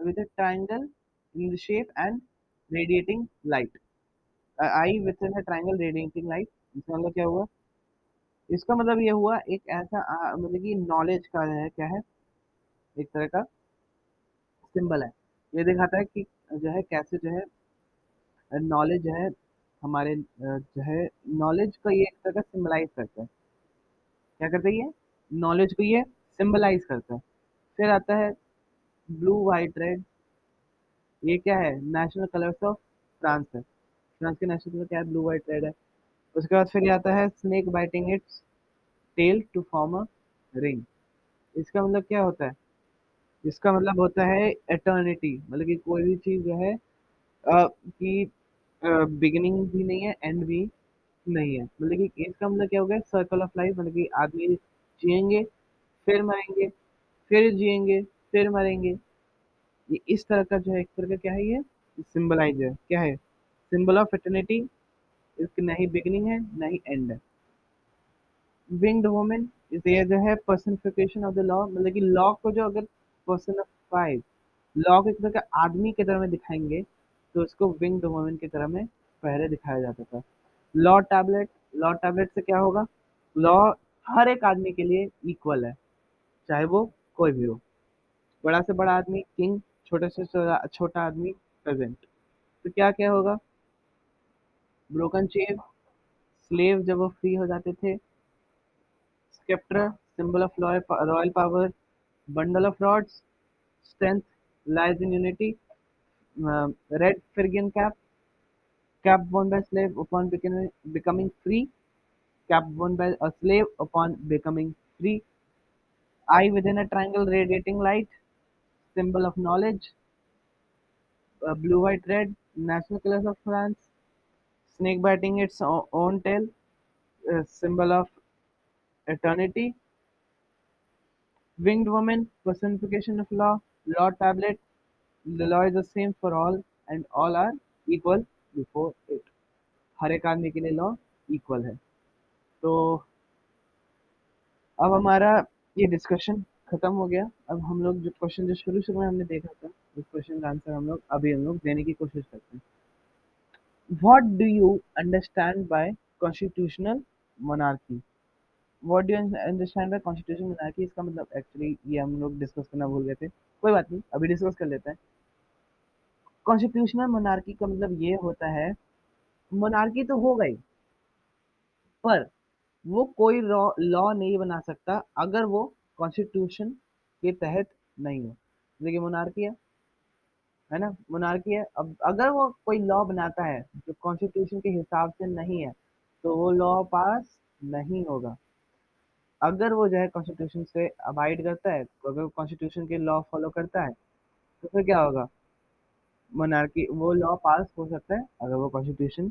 triangle in the shape and radiating light. Eye with in triangle radiating light, इसका मतलब क्या हुआ, इसका मतलब ये हुआ एक ऐसा मतलब कि नॉलेज का है, क्या है, एक तरह का सिंबल है। ये दिखाता है कि जो है कैसे जो है नॉलेज जो है हमारे जो है नॉलेज को ये एक तरह का सिंबलाइज करता है। क्या करता है ये, नॉलेज को ये सिंबलाइज करता है। फिर आता है ब्लू वाइट रेड। ये क्या है, नेशनल कलर्स ऑफ फ्रांस है। फ्रांस के नेशनल कलर क्या है, ब्लू वाइट रेड है। उसके बाद फिर ये आता है snake biting its tail to form a ring. इसका मतलब क्या होता है, इसका मतलब होता है एटर्निटी, मतलब कि कोई भी चीज जो है कि बिगिनिंग भी नहीं है, एंड भी नहीं है। मतलब कि इसका मतलब क्या हो गया, सर्कल ऑफ लाइफ, मतलब कि आदमी जिएंगे, फिर मरेंगे, फिर जिएंगे, फिर मरेंगे। ये इस तरह का जो है एक तरह का क्या है, ये सिंबलाइज है, क्या है, सिंबल ऑफ एटर्निटी। इसकी ना ही बिगिनिंग है ना ही एंड है। विंग्ड वुमेन, ये जो है पर्सनिफिकेशन ऑफ द लॉ, मतलब कि लॉ को जो अगर पर्सनिफाइड, लॉ को एक तरह का आदमी की तरह में दिखाएंगे, तो उसको विंग्ड वुमेन की तरह में पहले दिखाया जाता था। लॉ टैबलेट, लॉ टैबलेट से क्या होगा, लॉ हर एक आदमी के लिए इक्वल है, चाहे वो कोई भी हो, बड़ा से बड़ा आदमी किंग, छोटे से छोटा आदमी प्रेजेंट। तो क्या क्या होगा, ब्रोकन चेन, स्लेव जब वो फ्री हो जाते थे, sceptre, symbol of royal power, bundle of rods, strength lies in unity, red Phrygian cap, cap worn by slave upon becoming free, cap worn by a slave upon becoming free, eye within a triangle radiating light, symbol of knowledge, blue, white, red, national colors of France, snake biting its own tail, symbol of eternity, winged woman, personification of law, law tablet, the law is the same for all and all are equal before it। हर एक आदमी के लिए law equal है। तो अब हमारा ये discussion खत्म हो गया। अब हम लोग जो क्वेश्चन जो शुरू शुरू में हमने देखा था, उस क्वेश्चन का आंसर हम लोग देने की कोशिश करते हैं। What do you understand by constitutional monarchy. What do you understand by constitutional monarchy, इसका मतलब एक्चुअली ये हम लोग डिस्कस करना भूल गए थे, कोई बात नहीं, अभी डिस्कस कर लेते हैं। कॉन्स्टिट्यूशनल मोनार्की का मतलब ये होता है, मोनार्की तो हो गई, पर वो कोई लॉ नहीं बना सकता अगर वो कॉन्स्टिट्यूशन के तहत नहीं हो। देखिए मोनार्की है ना, मोनार्की है। अब अगर वो कोई लॉ बनाता है जो कॉन्स्टिट्यूशन के हिसाब से नहीं है, तो वो लॉ पास नहीं होगा। अगर वो जो है कॉन्स्टिट्यूशन से अबाइड करता है, तो अगर कॉन्स्टिट्यूशन के लॉ फॉलो करता है, तो फिर क्या होगा, मोनार्की वो लॉ पास हो सकता है अगर वो कॉन्स्टिट्यूशन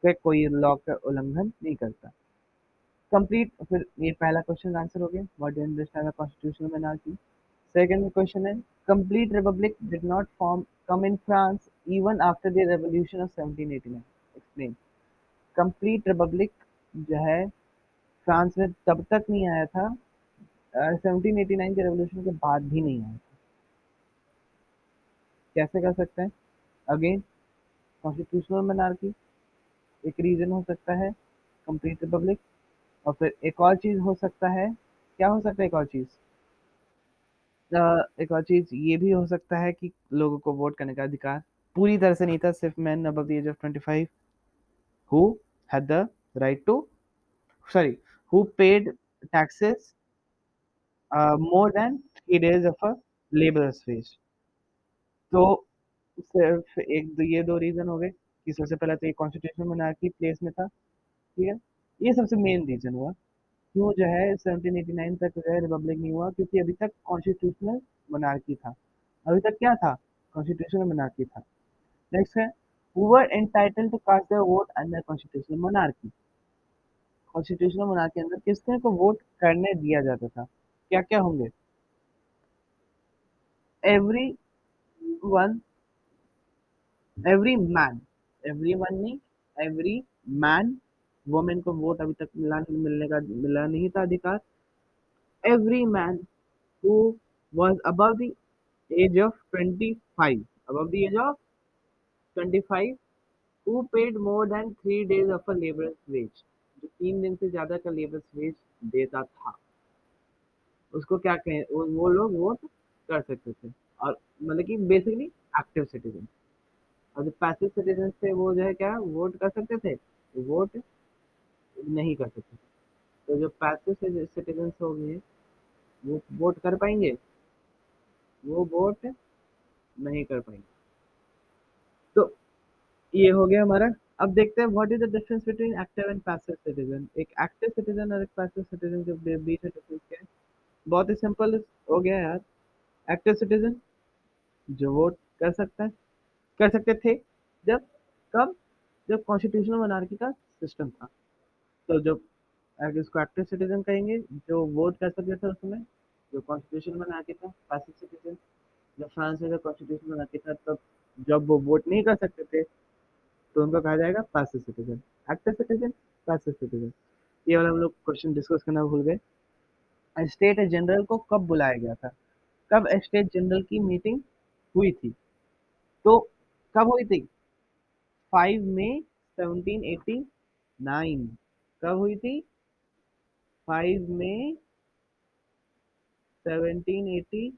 के कोई लॉ का उल्लंघन नहीं करता। कंप्लीट, फिर ये पहला क्वेश्चन आंसर हो गया, what do you understand constitutional monarchy. Second question है, complete republic did not form come in France even after the revolution of 1789, explain. Complete republic जो है फ्रांस में तब तक नहीं आया था, 1789 के रेवोल्यूशन के बाद भी नहीं आया था। कैसे कर सकते हैं? अगेन, कॉन्स्टिट्यूशनल मोनार्की एक रीजन हो सकता है, कंप्लीट रिपब्लिक, और फिर एक और चीज हो सकता है, क्या हो सकता है एक और चीज? एक और चीज ये भी हो सकता है कि लोगों को वोट करने का अधिकार पूरी तरह से नहीं था, सिर्फ man above the age of 25 who had the right to, sorry, who paid taxes more than 3 days of a labourer's wage. तो सिर्फ एक दो, ये दो रीजन हो गए कि सबसे पहले तो ये कॉन्स्टिट्यूशनल मोनार्की प्लेस में था, ठीक है। ये सबसे मेन रीजन हुआ क्यों जो है 1789 तक जो है रिपब्लिक नहीं हुआ, क्योंकि अभी तक कॉन्स्टिट्यूशनल मोनार्की था। अभी तक क्या था? कॉन्स्टिट्यूशनल मोनार्की था। नेक्स्ट है, who were entitled to cast their vote under constitutional monarchy। Constitutional monarchy के अंदर किसने को वोट करने दिया जाता था? क्या क्या होंगे? Every one, every man, every one नहीं, एवरी मैन, वुमेन को वोट अभी तक मिला नहीं था अधिकार। Every man who was above the age of 25, above the age of 25, who paid more than 3 days of a laborer's wage, जो 3 दिन से ज्यादा का लेबर्स वेज देता था, उसको क्या कहें, वो लोग वोट कर सकते थे। और मतलब कि बेसिकली एक्टिव सिटीजन। और जो पैसिव सिटीजन थे वो जो है क्या वोट कर सकते थे, वोट नहीं कर सकते थे। तो जो पैसिव सिटीजन हो गए वो वोट कर पाएंगे, वो वोट नहीं कर पाएंगे। तो ये हो गया हमारा। अब देखते हैं what is the difference between active and passive citizen. एक एक्टिव सिटीजन और एक पैसिव सिटीजन के बीच में डिफरेंस क्या है? बहुत ही सिंपल हो गया यार। एक्टिव सिटीजन जो वोट कर सकता है, कर सकते थे जब, कब? जब कॉन्स्टिट्यूशनल मोनार्की का सिस्टम था। तो जब अगर इसको एक्टिव सिटीजन कहेंगे, जो वोट कर सकते थे उसमें, जो कॉन्स्टिट्यूशन मोनार्की था। पैसिव सिटीजन, जब फ्रांस में जब कॉन्स्टिट्यूशन मोनार्की था तब जब वो वोट नहीं कर सकते थे, तो उनको कहा जाएगा passive citizen. Active citizen, passive citizen. ये वाला हम लोग क्वेश्चन डिस्कस करना भूल गए। स्टेट जनरल को कब बुलाया गया था? कब स्टेट जनरल की मीटिंग हुई थी? तो कब हुई थी? 5 मई 1789। कब हुई थी? 5 मई 1789।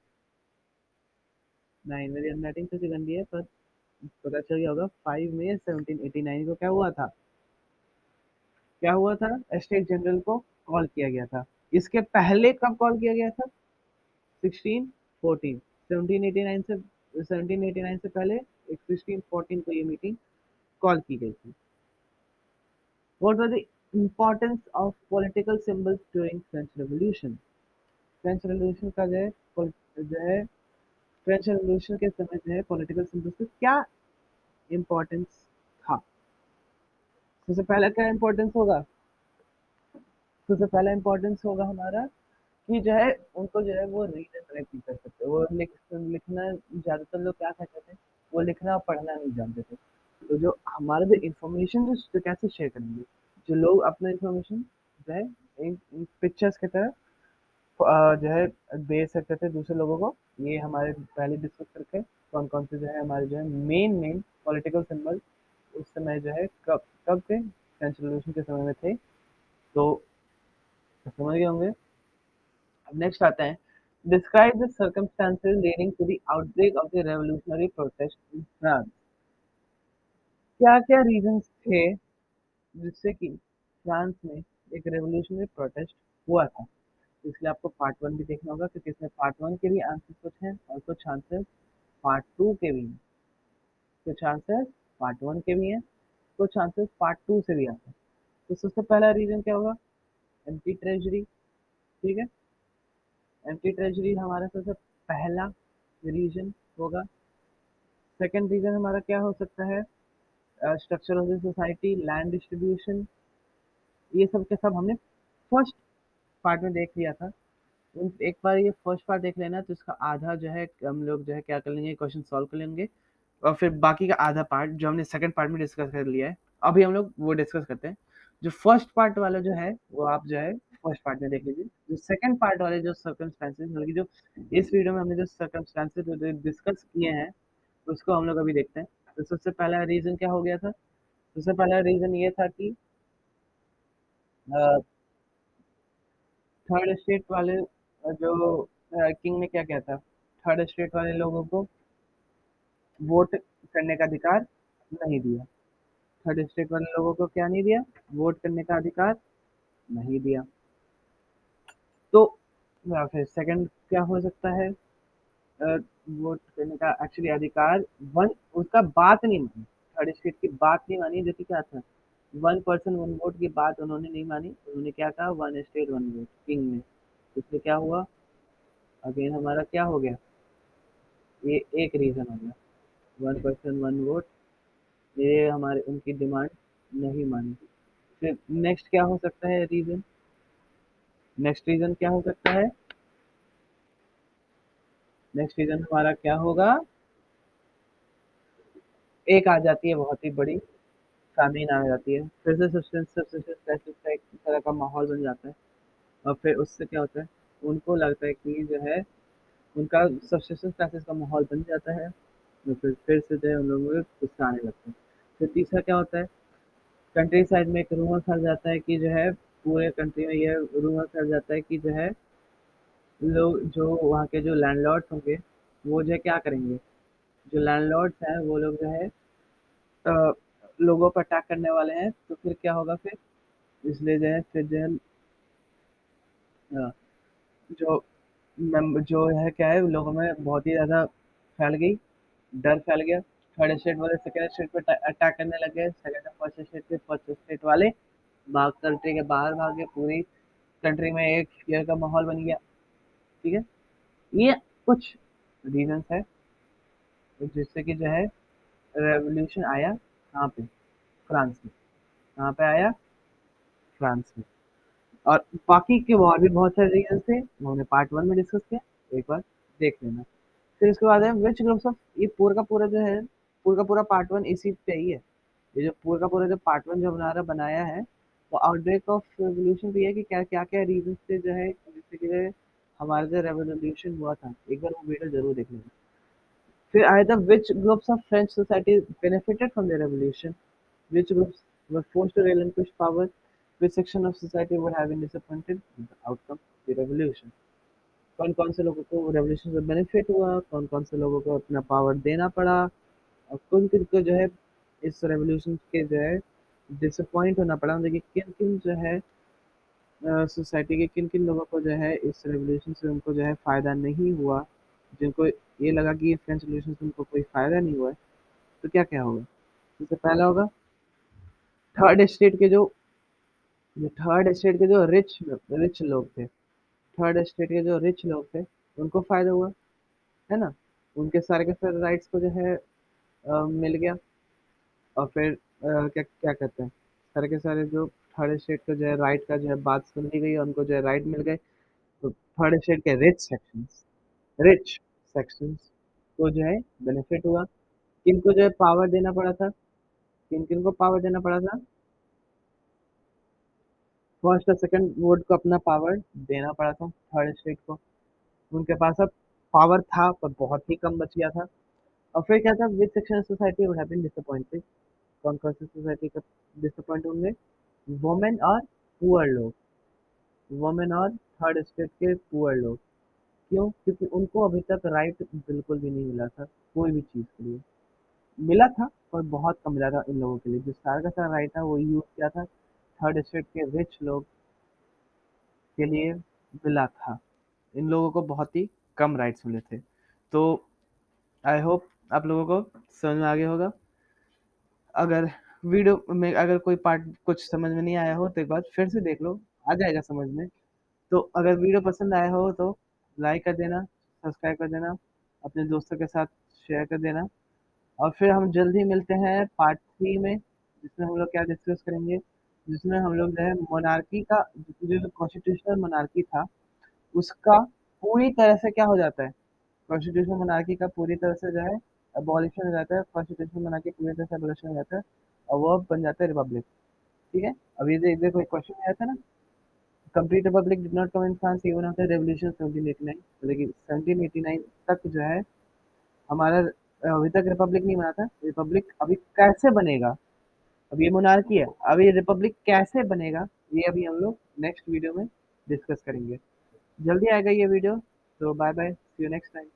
मेरी हैंडराइटिंग से गंदी है पर पता चल गया होगा। 5 मई 1789 को क्या हुआ था? क्या हुआ था? स्टेट जनरल को कॉल किया गया था। इसके पहले कब कॉल किया गया था? 1614। 1789 से, 1789 से पहले एक 1614 को ये मीटिंग कॉल की गई थी। What was the importance of political symbols during French revolution? French revolution का जो है फ्रेंच रेवोल्यूशन के समय जो है पॉलिटिकल सिंबल्स का क्या इम्पोर्टेंस था? सबसे पहला क्या इम्पोर्टेंस होगा? सबसे पहला इम्पोर्टेंस होगा हमारा कि जो है उनको जो है वो रीड एंड राइट नहीं कर सकते, वो लिखना, ज्यादातर लोग क्या करते थे, वो लिखना और पढ़ना नहीं जानते थे। तो जो हमारा जो इन्फॉर्मेशन जो कैसे शेयर करेंगे, जो लोग अपना इन्फॉर्मेशन जो है पिक्चर्स की तरह जो है दे सकते थे दूसरे लोगों को। ये हमारे पहले डिस्कस करके कौन कौन से जो है हमारे जो है मेन मेन पॉलिटिकल सिंबल उस समय जो है कब कब थे, फ्रेंच रेवोल्यूशन के समय में थे। तो समझ गए होंगे। अब नेक्स्ट आता है, describe the circumstances leading to the outbreak of the revolutionary protest in France. क्या क्या रीजंस थे जिससे कि फ्रांस में एक रेवोल्यूशनरी प्रोटेस्ट हुआ था? इसलिए आपको पार्ट वन भी देखना होगा, क्योंकि इसमें पार्ट वन के भी आंसर कुछ हैं और कुछ आंसर पार्ट टू के भी हैं। कुछ आंसर पार्ट वन के भी हैं, कुछ आंसर पार्ट टू से भी आते हैं। तो सबसे पहला रीजन क्या होगा? Empty treasury. ठीक है, एम्प्टी ट्रेजरी हमारा सबसे पहला रीजन होगा। सेकंड रीजन हमारा क्या हो सकता है? Structure of the society, land distribution. ये सब के सब हमने फर्स्ट पार्ट में देख लिया था। एक बार ये फर्स्ट पार्ट देख लेना, तो इसका आधा जो है हम लोग जो है क्या कर लेंगे, क्वेश्चन सॉल्व कर लेंगे। और फिर बाकी का आधा पार्ट जो हमने सेकंड पार्ट में डिस्कस कर लिया है, अभी हम लोग वो डिस्कस करते हैं। जो फर्स्ट पार्ट वाला जो है वो आप जो है फर्स्ट पार्ट में देख लीजिए। जो सेकंड पार्ट वाले जो सर्कमस्टेंसेस, मतलब कि जो इस वीडियो में हमने जो सर्कमस्टेंसेस डिस्कस किए हैं, उसको हम लोग अभी देखते हैं। तो सबसे पहला रीजन क्या हो गया था? सबसे पहला रीजन ये था कि थर्ड स्टेट वाले जो किंग ने क्या किया था, थर्ड स्टेट वाले लोगों को वोट करने का अधिकार नहीं दिया। थर्ड स्टेट वाले लोगों को क्या नहीं दिया? वोट करने का अधिकार नहीं दिया। तो या फिर सेकंड क्या हो सकता है? वोट करने का एक्चुअली अधिकार, वन उसका बात नहीं मानी, थर्ड स्टेट की बात नहीं मानी, जो कि क्या था, वन पर्सन वन वोट की बात उन्होंने नहीं मानी। उन्होंने क्या कहा? One state one vote, king ने। इसलिए क्या हुआ? अगेन हमारा क्या हो गया? ये एक रीजन हो गया, वन पर्सन वन वोट, ये हमारे उनकी डिमांड नहीं मानी। फिर नेक्स्ट क्या हो सकता है रीजन? नेक्स्ट रीजन क्या हो सकता है? नेक्स्ट रीजन हमारा क्या होगा? एक आ जाती है बहुत ही बड़ी फैमिन आ जाती है, फिर से सब्सिस्टेंस क्राइसिस का एक तरह का माहौल बन जाता है। और फिर उससे क्या होता है, उनको लगता है कि जो है उनका सब्सिस्टेंस क्राइसिस का माहौल बन जाता है। तो फिर से जो है उन लोगों को गुस्सा आने लगता है। फिर तीसरा क्या होता है? कंट्री साइड में एक रूमर फैल जाता है कि जो है पूरे कंट्री में ये रूमर फैल जाता है कि जो है लोग जो वहाँ के जो लैंडलॉर्ड्स होंगे, वो जो है क्या करेंगे, जो लैंडलॉर्ड्स हैं वो लोग जो है अ, लोगों पर अटैक करने वाले हैं। तो फिर क्या होगा फिर? इसलिए जो है फिर जो है अ, जो जो है क्या है, लोगों में बहुत ही ज़्यादा फैल गई, डर फैल गया। थर्ड स्टेट वाले सेकंड स्टेट पे अटैक करने लगे, सेकंड और फर्स्ट स्टेट पे फर्स्ट स्टेट वाले भाग कंट्री के बाहर भागे, पूरी कंट्री में एक फियर का माहौल बन गया। ठीक है, ये कुछ रीजंस है जिससे कि जो है रेवोल्यूशन आया कहाँ पे? फ्रांस में। कहाँ पे आया? फ्रांस में। और बाकी के और भी बहुत सारे रीजन थे, वो हमने पार्ट वन में डिस्कस किया, एक बार देख लेना। फिर इसके बाद है विच ग्रुप्स ऑफ, ये पूरा का पूरा जो है, पूरा का पूरा पार्ट वन इसी पे ही है। ये जो पूरा का पूरा जो पार्ट वन जो हमारा बनाया है, वो आउटब्रेक ऑफ रेवोल्यूशन भी है कि क्या क्या क्या रीजन से जो है, जिससे कि जो है हमारा जो रेवोल्यूशन हुआ था, एक बार वो वीडियो जरूर देख लेना। फिर आया था which groups of French society benefited from the revolution, which groups were forced to relinquish power, which section of society would have been disappointed with the outcome of the revolution। कौन कौन से लोगों को रेवोल्यूशन से benefit हुआ, कौन कौन से लोगों को अपना पावर देना पड़ा, और किन किन को जो है इस रेवोल्यूशन के जो है डिसअपॉइंट होना पड़ा, मतलब कि किन किन जो है सोसाइटी के किन किन लोगों को जो है इस रेवोल्यूशन से उनको जो है फायदा नहीं हुआ, जिनको ये लगा कि फ्रेंच रेवोल्यूशन से उनको कोई फायदा नहीं हुआ है। तो क्या क्या होगा? सबसे पहला होगा थर्ड स्टेट के जो थर्ड स्टेट के जो रिच लोग थे, थर्ड स्टेट के जो रिच लोग थे, उनको फायदा हुआ, है ना। उनके सारे के सारे राइट्स को जो है मिल गया। और फिर क्या क्या कहते हैं, सारे के सारे जो थर्ड स्टेट का जो है राइट का जो है बात सुन ली गई, और उनको जो है राइट मिल गए। तो थर्ड स्टेट के रिच सेक्शंस को जो है बेनिफिट हुआ। किनको जो है पावर देना पड़ा था? किन किन को पावर देना पड़ा था? फर्स्ट और सेकंड वोट को अपना पावर देना पड़ा था थर्ड स्टेट को। उनके पास अब पावर था पर बहुत ही कम बच गया था। और फिर क्या था, which section society would have been disappointed, कौन कौन सी सोसाइटी का डिसअपॉइंट होंगे? वुमेन और पुअर लोग, वुमेन और थर्ड स्टेट के पुअर लोग। क्यों? क्योंकि उनको अभी तक राइट बिल्कुल भी नहीं मिला था कोई भी चीज़ के लिए। मिला था पर बहुत कम मिला था इन लोगों के लिए, जो सारा का सारा राइट था वो यूज किया था थर्ड स्टेट के रिच लोग के लिए। मिला था। इन लोगों को बहुत ही कम राइट्स मिले थे। तो आई होप आप लोगों को समझ में आ गया होगा। अगर वीडियो में अगर कोई पार्ट कुछ समझ में नहीं आया हो तो एक बार फिर से देख लो, आ जाएगा समझ में। तो अगर वीडियो पसंद आया हो तो लाइक कर देना, सब्सक्राइब कर देना, अपने दोस्तों के साथ शेयर कर देना। और फिर हम जल्द ही मिलते हैं पार्ट 3 में, जिसमें हम लोग क्या डिस्कस करेंगे, जिसमें हम लोग जो है मोनार्की का, जो कॉन्स्टिट्यूशनल मोनार्की था उसका पूरी तरह से क्या हो जाता है, कॉन्स्टिट्यूशनल मोनार्की का पूरी तरह से जो है अबॉलिशन हो जाता है, कॉन्स्टिट्यूशनल मोनार्की पूरी तरह से अबॉलिशन हो जाता है और वो बन जाता है रिपब्लिक। ठीक है। अब ये देखो एक क्वेश्चन आया था ना, complete republic did not come in France even after revolution 1789। तो देखिए 1789 तक जो है हमारा अभी तक रिपब्लिक नहीं बना था। रिपब्लिक अभी कैसे बनेगा, अब ये मोनार्की है, अब ये रिपब्लिक कैसे बनेगा, ये अभी हम लोग नेक्स्ट वीडियो में डिस्कस करेंगे। जल्दी आएगा ये वीडियो। तो bye bye, see you next time.